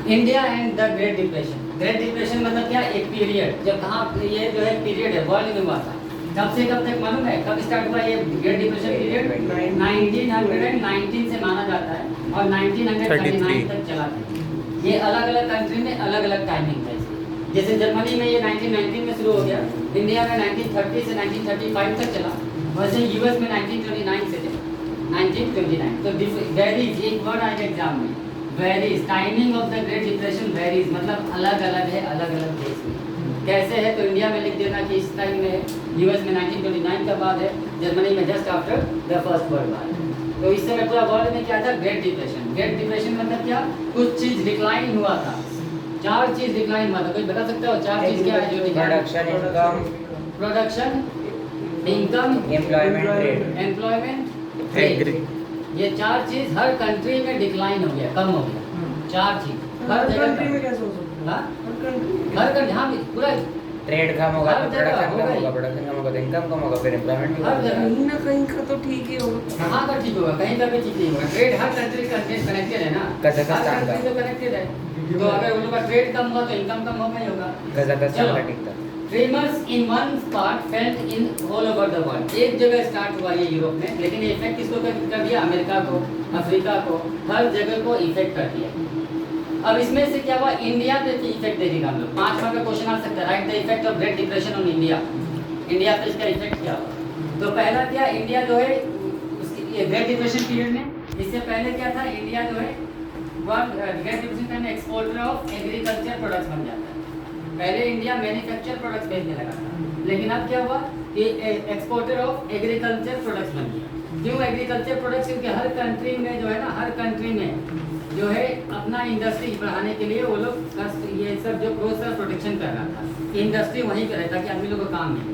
India and the great depression. Great depression मतलब क्या, एक पीरियड, जब कहाँ ये जो है पीरियड है वर्ल्ड में हुआ था, कब से कब तक मालूम है, कब स्टार्ट हुआ ये ग्रेट डिप्रेशन पीरियड? 1919 से माना जाता है और 1939 तक चला था। ये अलग अलग कंट्री में अलग अलग टाइमिंग है। जैसे जर्मनी में ये 1919 में शुरू हो गया, इंडिया में 1930 से 1935 तक चला, वैसे यूएस में 1929 से चला, 1929। तो वेरीज, एक वर्ड आएगा एग्जाम में, varies, timing of the great depression varies, मतलब अलग अलग है अलग अलग देश में। कैसे है, तो इंडिया में लिख देना कि इस टाइम में है, यूएस में 1929 का बाद है, जर्मनी में just after the first world war. तो इस समय पूरा वर्ल्ड में क्या था, ग्रेट डिप्रेशन। ग्रेट डिप्रेशन मतलब क्या, कुछ चीज डिक्लाइन हुआ था, 4 चीज डिक्लाइन हुआ था। कोई बता सकता हो 4 चीज क्या है जो डिक्लाइन? प्रोडक्शन, इनकम, एम्प्लॉयमेंट, ये 4 चीज हर कंट्री में डिक्लाइन हो गया, कम हो गया। 4 चीज हर कंट्री में कैसे हो सकता है? हर कंट्री, हाँ पूरा ट्रेड कम होगा तो प्रोडक्शन कम होगा, प्रोडक्शन कम होगा तो इनकम कम होगा, फिर एम्प्लॉयमेंट हर जगह कहीं ना कहीं का तो ठीक ही होगा। कहाँ का ठीक होगा, कहीं का भी ठीक नहीं होगा। ट्रेड हर कंट्री का कनेक्टेड है ना, कजाकिस्तान का तो कनेक्टेड है, तो अगर उन लोग का ट्रेड कम हुआ तो इनकम कम होगा ही होगा। कजाकिस्तान का ठीक था। Tremors in one part felt in all over the world. एक जगह स्टार्ट हुआ ये यूरोप में, लेकिन ये इफेक्ट किसको कर दिया, अमेरिका को, अफ्रीका को, हर जगह को इफेक्ट कर दिया। अब इसमें से क्या हुआ, इंडिया पे इफेक्ट देखेगा हम लोग। 5 मार्क का क्वेश्चन आ सकता है, right the effect of great depression on India. India पे इसका इफेक्ट क्या हुआ? तो पहला क्या, इंडिया जो है उसकी ग्रेट डिप्रेशन पीरियड में, इससे पहले क्या था, इंडिया जो है ग्रेट डिप्रेशन टाइम में एक्सपोर्टर ऑफ एग्रीकल्चर प्रोडक्ट्स बन जाता है। पहले इंडिया मैन्युफैक्चर प्रोडक्ट्स बेचने लगा था, लेकिन अब क्या हुआ कि एक्सपोर्टर ऑफ एग्रीकल्चर प्रोडक्ट्स बन गया। क्यों एग्रीकल्चर प्रोडक्ट्स? क्योंकि हर कंट्री में जो है ना, हर कंट्री में जो है अपना इंडस्ट्री बढ़ाने के लिए वो लोग ये सब जो क्रॉस प्रोटेक्शन कर रहा था, इंडस्ट्री वहीं करे ताकि आदमी लोग को काम मिले।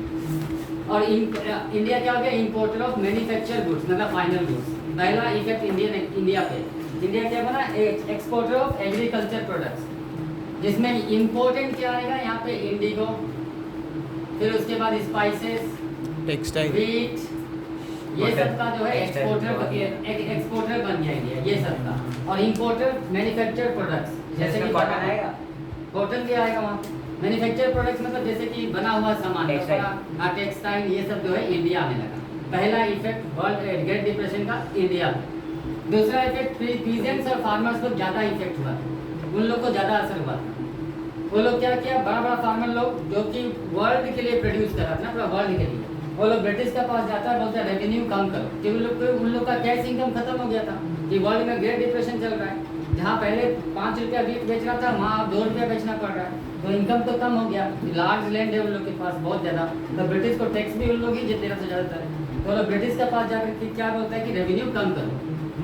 और इंडिया क्या हो गया, इंपोर्टर ऑफ मैन्युफैक्चर गुड्स, मतलब फाइनल गुड्स। पहला इफेक्ट इंडिया पे, इंडिया क्या बना, एक्सपोर्टर ऑफ एग्रीकल्चर प्रोडक्ट्स, जिसमें इम्पोर्टेंट क्या आएगा यहाँ पे, इंडिगो, फिर उसके बाद स्पाइसेस, टेक्सटाइल, व्हीट, ये सब का जो है एक्सपोर्टर बन गया इंडिया, ये सब का। और इंपोर्टर मैन्युफैक्चर प्रोडक्ट्स, जैसे कि कॉटन आएगा, कॉटन भी आएगा वहाँ। मैन्युफैक्चर प्रोडक्ट्स मतलब जैसे कि बना हुआ सामान, टेक्सटाइल, ये सब जो है इंडिया में लगा। पहला इफेक्ट वर्ल्ड ग्रेट डिप्रेशन का इंडिया। दूसरा इफेक्ट, पीजेंट्स और फार्मर्स को ज़्यादा इफेक्ट हुआ, उन लोग को ज़्यादा असर हुआ था। वो लोग क्या किया, बड़ा बड़ा फार्मर लोग जो कि वर्ल्ड के लिए प्रोड्यूस कर रहा था ना, पूरा वर्ल्ड के लिए, वो लोग ब्रिटिश का पास जाता है, बोलता है रेवेन्यू कम करो, क्योंकि उन लोग का कैश इनकम खत्म हो गया था कि वर्ल्ड में ग्रेट डिप्रेशन चल रहा है। जहाँ पहले 5 रुपया व्हीट बेच रहा था, वहाँ अब 2 रुपया बेचना पड़ रहा है, तो इनकम तो कम हो गया। लार्ज लैंड है उन लोग के पास बहुत ज़्यादा, तो ब्रिटिश को टैक्स भी उन लोग ही देना तो ज़्यादातर है। तो लोग ब्रिटिश के पास जाकर के क्या बोलता है कि रेवेन्यू कम करो,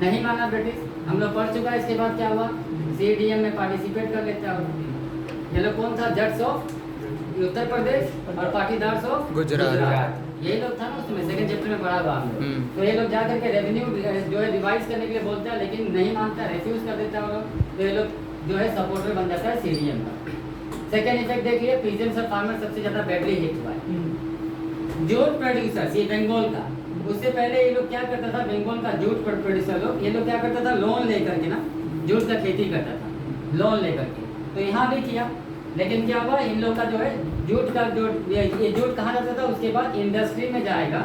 नहीं माना ब्रिटिश। हम लोग पढ़ चुका है। इसके बाद क्या हुआ, CDM में पार्टिसिपेट कर लेता है। ये लोग कौन था, जट्स ऑफ उत्तर प्रदेश और पाटीदार्स ऑफ गुजरात, यही लोग था ना उसमें, सेकंड चैप्टर में पढ़ा हुआ हम लोग। तो ये लोग जाकर के रेवेन्यू जो है रिवाइज करने के लिए बोलता है, लेकिन नहीं मानता, रेफ्यूज कर देता है लोग। तो ये लोग जो है सपोर्टर बन जाता है CDM का। सेकंड इफेक्ट देखिए, पीजेंट्स और फार्मर सबसे ज़्यादा बैडली हिट हुआ है। जूट प्रोड्यूसर्स, ये बंगाल का, उससे पहले ये लोग क्या करता था, बंगाल का जूट प्रोड्यूसर लोग, ये लोग क्या करता था, लोन लेकर के ना जूट का खेती करता था, लोन लेकर के। तो यहाँ भी किया, लेकिन क्या हुआ, इन लोग का जो है जूट का जो ये जूट कहाँ जाता था, उसके बाद इंडस्ट्री में जाएगा।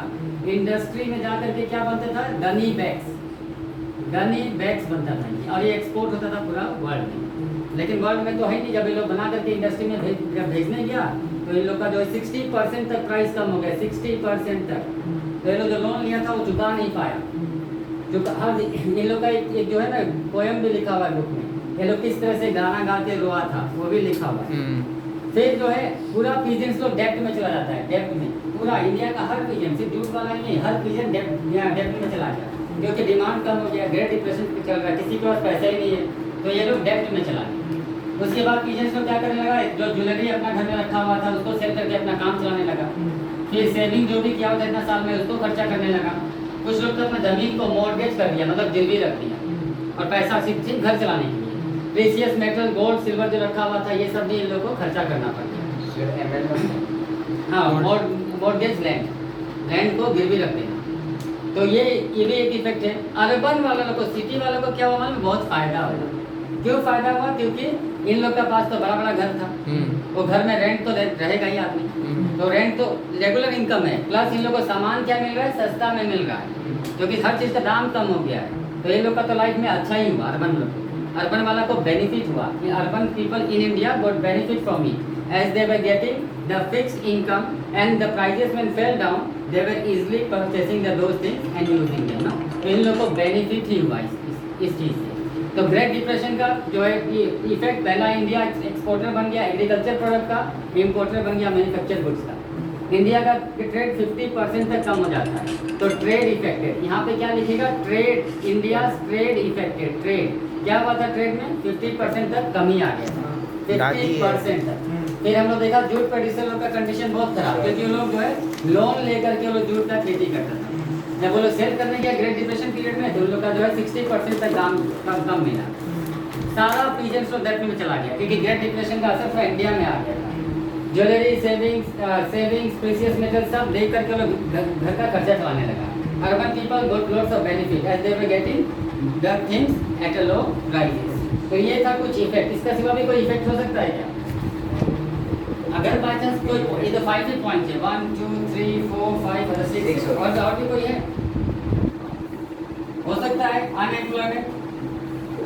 इंडस्ट्री में जा करके क्या बनता था, गनी बैग्स बनता था, और ये एक्सपोर्ट होता था पूरा वर्ल्ड में। लेकिन वर्ल्ड में तो है नहीं, जब ये लोग बना करके इंडस्ट्री में जब भेजने गया तो इन लोग का जो है 60% तक प्राइस कम हो गया, 60% तक। तो ये लोग जो लोन लिया था वो चुका नहीं पाया। हर इन लोग का एक जो है ना पोएम भी लिखा हुआ है बुक में, ये लोग किस तरह से गाना गा के रोआ था, वो भी लिखा हुआ है। फिर जो है पूरा पीजेंट्स लोग डेप्ट में चला जाता है, डेप्ट में। पूरा इंडिया का हर पीजेंट, सिर्फ जूट वाला ही नहीं, हर पीजेंट डेप्ट में चला गया, क्योंकि डिमांड कम हो गया, ग्रेट डिप्रेशन चल रहा है, किसी के पास पैसा ही नहीं है, तो ये लोग डेप्ट में चला गए। उसके बाद पीजेंट्स लोग क्या करने लगा, जो ज्वेलरी अपना घर में रखा हुआ था उसको सेल करके अपना काम चलाने लगा। फिर सेविंग जो भी किया होता इतना साल में उसको खर्चा करने लगा। कुछ लोग तो अपना जमीन को मॉर्गेज कर दिया, मतलब गिरवी रख दिया, और पैसा सिर्फ घर चलाने के लिए। प्रेशियस मेटल, गोल्ड, सिल्वर जो रखा हुआ था, ये सब भी इन लोगों को खर्चा करना पड़ गया। हाँ, मॉर्गेज लैंड को गिरवी रख देना। तो ये भी एक इफेक्ट है। अर्बन वालों को, सिटी वालों को क्या हुआ मालूम, बहुत फायदा हुआ। क्यों फायदा हुआ? क्योंकि इन लोग के पास तो बड़ा बड़ा घर था, वो घर में रेंट तो रहेगा ही आदमी, तो रेंट तो रेगुलर इनकम है, प्लस इन लोग को सामान क्या मिल रहा है? सस्ता में मिल रहा है, क्योंकि हर चीज़ का दाम कम हो गया है। तो इन लोग का तो लाइफ में अच्छा ही हुआ, अर्बन वाला को बेनिफिट हुआ कि urban people in India got benefit from it as they were getting the fixed income and the prices when fell down they were easily purchasing the those things and using them. ना, तो इन लोग को benefit ही हुआ इस चीज़ से। तो great depression का जो है इफेक्ट, पहला इंडिया एक्सपोर्टर बन गया एग्रीकल्चर प्रोडक्ट का, इम्पोर्टर बन गया मैन्युफैक्चर गुड्स का। इंडिया का ट्रेड 50% तक कम हो जाता है, तो ट्रेड इफेक्टेड। यहाँ पे क्या लिखेगा? Trade, India trade affected. Trade क्या हुआ था? ट्रेड में 50% तक कमी आ गया था, 50% तक। फिर हम लोग देखा जूट प्रोड्यूसर लोग का कंडीशन बहुत खराब, क्योंकि वो लोग जो है लोन लेकर के वो लोग जूट का खेती करता था। जब वो लोग सेल करने गया ग्रेट डिप्रेशन पीरियड में, तो उन लोग का जो है 60% तक दाम कम मिला। सारा पीजेंट्स तो डेट में चला गया, क्योंकि ग्रेट डिप्रेशन का असर पूरा इंडिया में आ गया था। ज्वेलरी, सेविंग्स, प्रीशियस मेटल सब देख करके लोग घर का खर्चा चलाने लगा। Urban people got lots of benefit as they were getting the things at a low prices. तो ये था कुछ इफेक्ट। इसका सिवा भी कोई इफेक्ट हो सकता है क्या? अगर बाय चांस कोई, ये तो 5 ही पॉइंट है, 1 2 3 4 5 और 6 और भी कोई है हो सकता है अनएम्प्लॉयमेंट,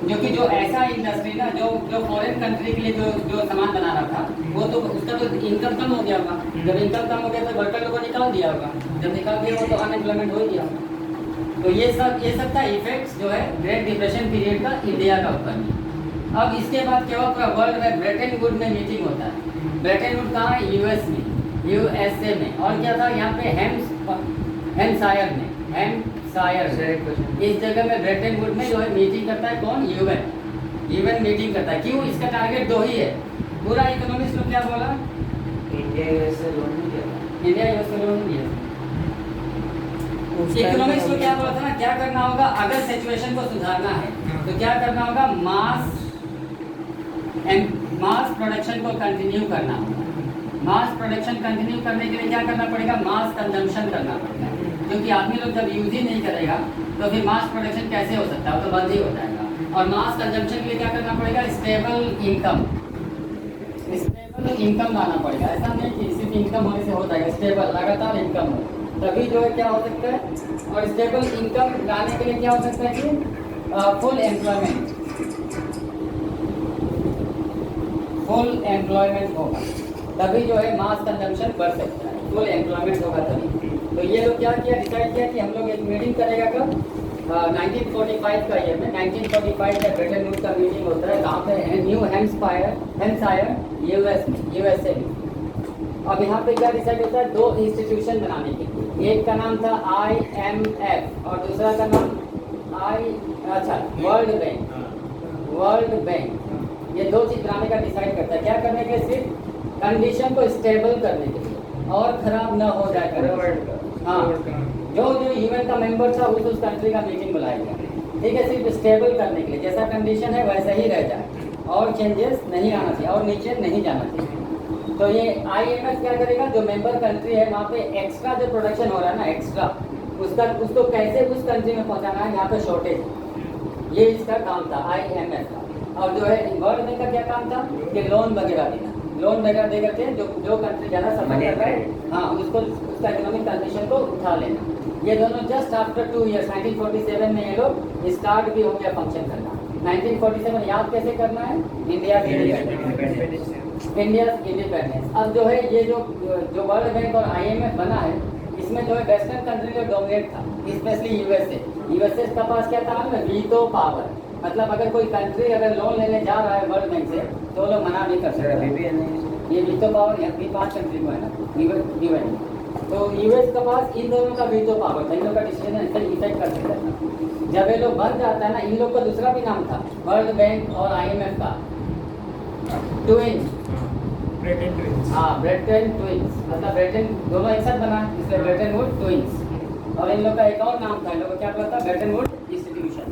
जो कि जो ऐसा इंडस्ट्री ना जो फॉरेन कंट्री के लिए जो सामान बना रहा था, वो तो उसका तो इनकम कम हो गया होगा। जब इनकम कम हो गया तो वर्कर लोगों को निकाल दिया होगा, जब निकाल दिया हो तो अनएम्प्लॉयमेंट हो ही गया होगा। तो ये सब था इफेक्ट्स जो है ग्रेट डिप्रेशन पीरियड का इंडिया का ऊपर में। अब इसके बाद क्या हुआ? पूरा वर्ल्ड में ब्रेटन वुड में मीटिंग होता है। ब्रेटन वुड कहाँ है? यूएस में, यूएसए में। और क्या था यहाँ पे? हेम्पशायर में, इस जगह में ब्रेटन वुड में जो है मीटिंग करता है कौन? यूएन मीटिंग करता है। क्यों? इसका टारगेट 2 ही है। पूरा इकोनॉमिक्स लोग क्या बोला? इंडिया यूएसए लोन नहीं दिया। इकोनॉमिक्स में क्या बोला था ना? क्या करना होगा अगर सिचुएशन को सुधारना है, तो क्या करना होगा? मास प्रोडक्शन को कंटिन्यू करना होगा। मास प्रोडक्शन कंटिन्यू करने के लिए क्या करना पड़ेगा? मास कंजम्पशन करना पड़ेगा, क्योंकि आदमी लोग जब यूज ही नहीं करेगा तो फिर मास प्रोडक्शन कैसे हो सकता है? वो तो बंद ही हो जाएगा। और मास कंजम्पशन के लिए क्या करना पड़ेगा? स्टेबल इनकम लाना पड़ेगा। ऐसा नहीं कि सिर्फ इनकम होने से हो जाएगा, स्टेबल लगातार इनकम हो, तभी जो है क्या हो सकता है। और स्टेबल इनकम लाने के लिए क्या हो सकता है कि फुल एम्प्लॉयमेंट होगा, तभी जो है मास कंजम्पशन बढ़ सकता है। फुल एम्प्लॉयमेंट होगा तभी। तो ये लोग क्या किया? डिसाइड किया कि हम लोग एक मीटिंग करेगा कब? 1945 का ईयर में 1945 का ब्रेटन वुड का मीटिंग होता है। कहाँ पे? न्यू हैम्पशायर यूएसए में। अब यहाँ पे क्या डिसाइड होता है? 2 इंस्टीट्यूशन बनाने के लिए। एक का नाम था IMF और दूसरा का नाम वर्ल्ड बैंक। ये 2 चीज़ बनाने का डिसाइड करता है। क्या करने के लिए? सिर्फ कंडीशन को स्टेबल करने के लिए, और खराब ना हो जाए। हाँ, जो यूएन का मेंबर था उस कंट्री का मीटिंग बुलाएगा, ठीक है, सिर्फ स्टेबल करने के लिए। जैसा कंडीशन है वैसा ही रह जाए, और चेंजेस नहीं आना चाहिए, और नीचे नहीं जाना चाहिए। तो ये IMF क्या करेगा? जो मेंबर कंट्री है वहाँ पे एक्स्ट्रा जो प्रोडक्शन हो रहा है ना, एक्स्ट्रा उसको कैसे उस कंट्री में पहुँचाना है, यहाँ पे शॉर्टेज, ये इसका काम था IMF का। और जो है वर्ल्ड बैंक का क्या काम था? कि लोन वगैरह देना, लोन वगैरह दे करके जो कंट्री ज़्यादा सफर कर रहा है, हाँ, उसको उसका इकोनॉमिक कंडीशन को उठा लेना। ये दोनों जस्ट आफ्टर 2 इयर्स 1947 में ये लोग स्टार्ट भी हो गया फंक्शन करना। 1947 याद कैसे करना है? India independence. अब जो है ये जो वर्ल्ड बैंक और IMF बना है, इसमें जो है वेस्टर्न कंट्री जो डोमिनेट था, स्पेशली यूएसए का पास क्या था? Veto power. मतलब अगर कोई कंट्री अगर लोन लेने जा रहा है वर्ल्ड बैंक से, तो लोग मना नहीं कर सकते। ये वीटो पावर यहाँ भी 5 कंट्री को है ना यूएन। तो यूएस के पास इन दोनों का वीटो पावर था, इन लोग का डिसीजन ऐसे इफेक्ट कर सकता था। जब ये लोग बन जाता है ना, इन लोग का दूसरा भी नाम था वर्ल्ड बैंक और IMF का ट्विंस। हाँ, ब्रेटन ट्विंस, मतलब ब्रेटन दोनों एक साथ बना, इसलिए ब्रेटन वुड ट्विंस। और इन लोग का एक और नाम था, इन लोग का क्या पता था? Brayton would institution.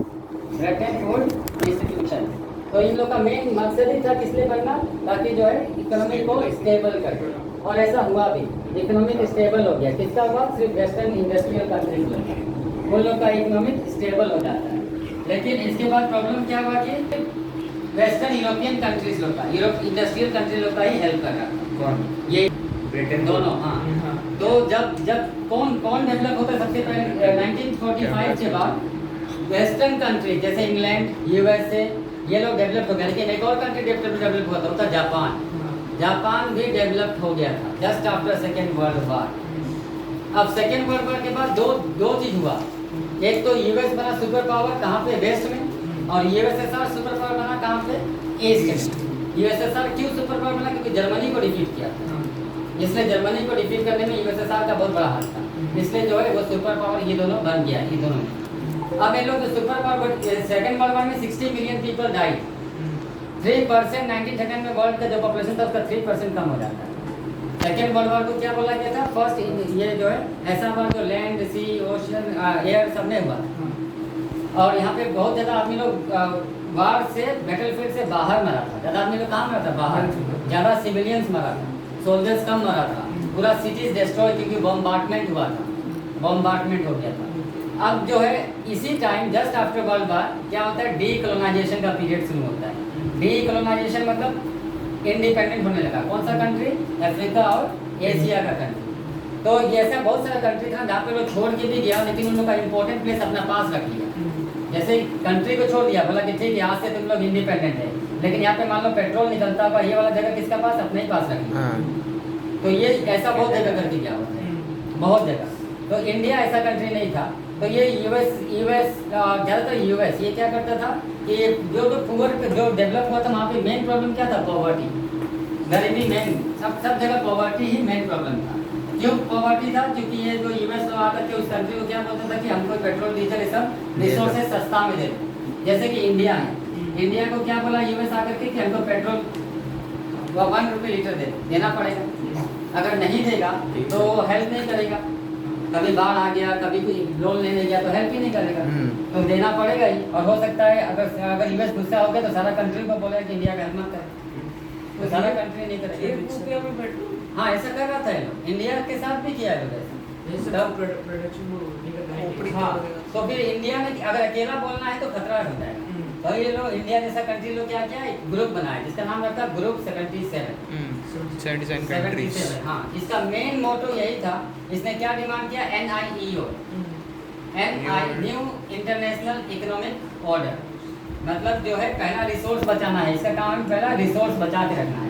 तो इन लोग का मेन मकसद ही था किसलिए बनना? ताकि जो है इकोनॉमी को स्टेबल करे, और ऐसा हुआ भी। इकोनॉमिक स्टेबल हो गया। किसका हुआ? सिर्फ वेस्टर्न इंडस्ट्रियल कंट्रीज में उन लोग का इकोनॉमिक स्टेबल हो जाता है। लेकिन इसके बाद प्रॉब्लम क्या हुआ कि वेस्टर्न यूरोपियन कंट्रीज लोग का, यूरोप इंडस्ट्रियल कंट्री लोग का ही हेल्प कर रहा था। कौन? ये ब्रिटेन दोनों, हाँ। तो जब कौन डेवलप होता है सबसे पहले 1945 के बाद वेस्टर्न कंट्री जैसे इंग्लैंड, यूएसए, ये लोग डेवलप हो गए। लेकिन एक और कंट्री डेवलप हुआ था, वो था जापान। जापान भी डेवलप हो गया था just after second world war. अब सेकेंड वर्ल्ड वॉर के बाद दो चीज हुआ। एक तो यूएस बना सुपर पावर, कहाँ पे? वेस्ट में। और यूएसएसआर सुपर पावर बना कहाँ पे? ईस्ट में। यूएसएसआर क्यों सुपर पावर बना? क्योंकि जर्मनी को डिफीट किया था, इसलिए जर्मनी को डिफीट करने में यूएसएसआर का बहुत बड़ा हाथ था। इसलिए जो है वो सुपर पावर ये दोनों बन गया, ये दोनों में। अब ये लोग super power, second world war में 60 मिलियन पीपल डाइड। 3% 1939 में वर्ल्ड का जो पॉपुलेशन था उसका 3% कम हो जाता है। सेकेंड वर्ल्ड वॉर को क्या बोला गया था? फर्स्ट ये जो है ऐसा हुआ जो लैंड, सी, ओशन, एयर सब में हुआ। और यहाँ पे बहुत ज़्यादा आदमी लोग वार से, बैटलफील्ड से बाहर मरा था। ज़्यादा आदमी लोग कहाँ मरा था? बाहर। ज़्यादा सिविलियंस मरा था, सोल्जर्स कम मरा था। पूरा सिटीज डिस्ट्रॉय क्योंकि बॉम्बार्डमेंट हुआ था, बॉम्बार्डमेंट हो गया था। अब जो है इसी time just after world war क्या होता है? डीकोलोनाइजेशन का पीरियड शुरू होता है। डीकोलोनाइजेशन मतलब इंडिपेंडेंट होने लगा। कौन सा कंट्री? अफ्रीका और एशिया का कंट्री। तो ये ऐसा बहुत सारा कंट्री था जहाँ पे लोग छोड़ के भी गया, लेकिन उन लोग का इंपॉर्टेंट प्लेस अपना पास रख लिया। जैसे कंट्री को छोड़ दिया, बोला कि ठीक है आज से तुम लोग इंडिपेंडेंट है, लेकिन यहाँ पे मान लो पेट्रोल निकलता होगा, ये वाला जगह किसका पास? अपने ही पास रख लिया। तो ये ऐसा बहुत जगह करके गया हुआ है, बहुत जगह। तो इंडिया ऐसा कंट्री नहीं था। तो ये यूएस ज़्यादातर यूएस ये क्या करता था कि जो पुअर जो डेवलप हुआ था वहाँ पे मेन प्रॉब्लम क्या था? पॉवर्टी, गरीबी। मेन सब जगह पॉवर्टी ही मेन प्रॉब्लम था। क्यों पॉवर्टी था? क्योंकि ये जो यूएस लोग आकर के उस कंट्री को क्या बोलता था कि हमको पेट्रोल, डीजल, ये सब रिसोर्सेज सस्ता में दे। जैसे कि इंडिया है, इंडिया को क्या बोला यूएस आकर के कि हमको पेट्रोल 1 रुपये लीटर देना पड़ेगा। अगर नहीं देगा तो हेल्प नहीं करेगा। कभी बाढ़ आ गया, कभी कोई लोन लेने गया तो हेल्प ही नहीं करेगा, तो देना पड़ेगा ही। और हो सकता है अगर यूएस गुस्सा हो गया तो सारा कंट्री को बोलेगा कि इंडिया का हेल्प मत करे, तो सारा कंट्री नहीं करेगा। हाँ ऐसा कर रहा था ये लोग, इंडिया के साथ भी किया है हाँ। तो फिर इंडिया में अगर अकेला बोलना है तो खतरा हो जाएगा। तो ये लोग इंडिया जैसा कंट्री लोग क्या किया, एक ग्रुप बनाया जिसका नाम रखा ग्रुप 77। हाँ, इसका मेन मोटो यही था। इसने क्या डिमांड किया? NIEO, new international economic order. मतलब जो है पहला रिसोर्स बचाना है, इसका काम पहला रिसोर्स बचा के रखना है।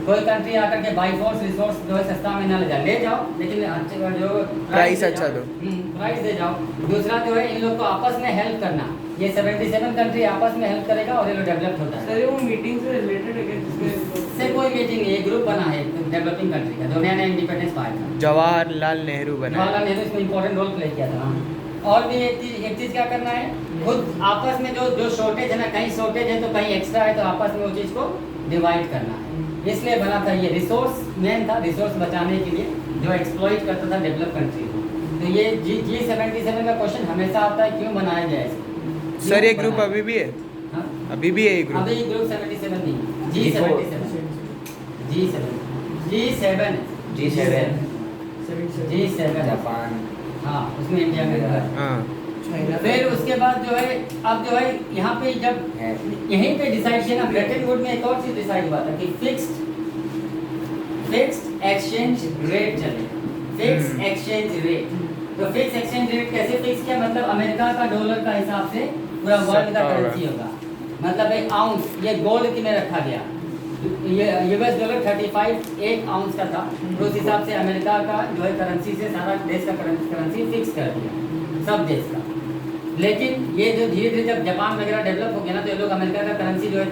कोई कंट्री आकर के बाई फोर्स रिसोर्स जो है सस्ता में ना ले जाओ, लेकिन जो प्राइस अच्छा दो, प्राइस दे जाओ। दूसरा जो है इन लोग को आपस में हेल्प करना। ये 77 कंट्री आपस में हेल्प करेगा और ये लोग डेवलप होता है। सर वो मीटिंग से रिलेटेड है क्या? से कोई मीटिंग नहीं है, ग्रुप बना है डेवलपिंग कंट्री का जो नया इंडिपेंडेंस पाया था। जवाहरलाल नेहरू बना, जवाहरलाल नेहरू इसमें इंपॉर्टेंट रोल प्ले किया था। और भी एक चीज़ क्या करना है, खुद आपस में जो शॉर्टेज है ना, कहीं शॉर्टेज है तो कहीं एक्स्ट्रा है, तो आपस में वो चीज़ को डिवाइड करना है। इसलिए बना था ये रिसोर्स, मेन था रिसोर्स बचाने के लिए, जो एक्सप्लॉइट करता था डेवलप कंट्री को। तो ये G77 का क्वेश्चन हमेशा आता है, क्यों बनाया गया है? सर ये ग्रुप अभी भी है? हाँ? अभी भी है ये ग्रुप? अभी ग्रुप 77 नहीं, G7 जापान, हाँ उसमें इंडिया में। हाँ। फिर उसके बाद जो है अब जो है यहाँ पे जब यहीं पे डिसाइड किया ना, ब्रेटन वुड में एक और चीज डिसाइड हुआ था कि फिक्स्ड एक्सचेंज रेट चले, फिक्स एक्सचेंज रेट। तो फिक्स एक्सचेंज रेट कैसे फिक्स किया? मतलब अमेरिका का डॉलर का हिसाब से पूरा वर्ल्ड का करेंसी होगा। मतलब एक आउंस ये गोल्ड की में रखा गया, ये यूएस डॉलर 35 एक आउंस का था। तो उस हिसाब से अमेरिका का जो है करेंसी से सारा देश का करेंसी फिक्स कर दिया, सब देश का। लेकिन ये जो धीरे धीरे जब जापान वगैरह डेवलप हो गया ना, तो ये लोग अमेरिका का करेंसी जो है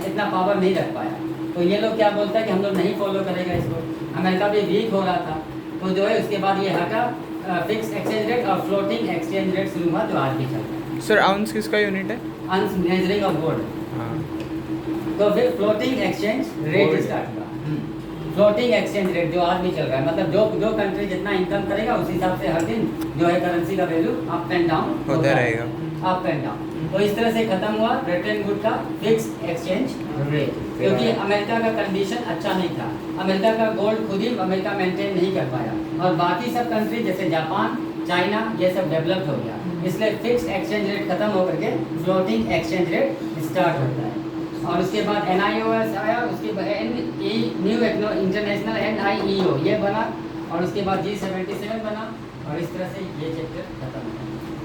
इतना पावर नहीं रख पाया। तो ये लोग क्या बोलता है कि हम लोग नहीं फॉलो करेगा इसको। अमेरिका भी वीक हो रहा था, तो जो है उसके बाद ये हटा फिक्स एक्सचेंज रेट और फ्लोटिंग एक्सचेंज रेट शुरू हुआ, जो आज भी चल रहा है। सर आउंस किसका यूनिट है? Ounce measuring of gold. हाँ। तो फिर फ्लोटिंग एक्सचेंज रेट स्टार्ट हुआ। फ्लोटिंग एक्सचेंज रेट जो आज भी चल रहा है, मतलब जो कंट्री जितना इनकम करेगा उस हिसाब से हर दिन जो है करेंसी का वैल्यू अप एंड डाउन होता रहेगा, अप एंड डाउन। तो इस तरह से खत्म हुआ ब्रेटन वुड का फिक्स एक्सचेंज रेट, क्योंकि अमेरिका का कंडीशन अच्छा नहीं था। अमेरिका का गोल्ड खुद ही अमेरिका मेंटेन नहीं कर पाया, और बाकी सब कंट्री जैसे जापान, चाइना ये सब डेवलप हो गया। इसलिए फिक्स एक्सचेंज रेट खत्म होकर के फ्लोटिंग एक्सचेंज रेट स्टार्ट होता है। और उसके बाद NIOS आया, उसके बाद न्यू इंटरनेशनल NIEO ये बना, और उसके बाद G77 बना, और इस तरह से ये चैप्टर खत्म हुआ।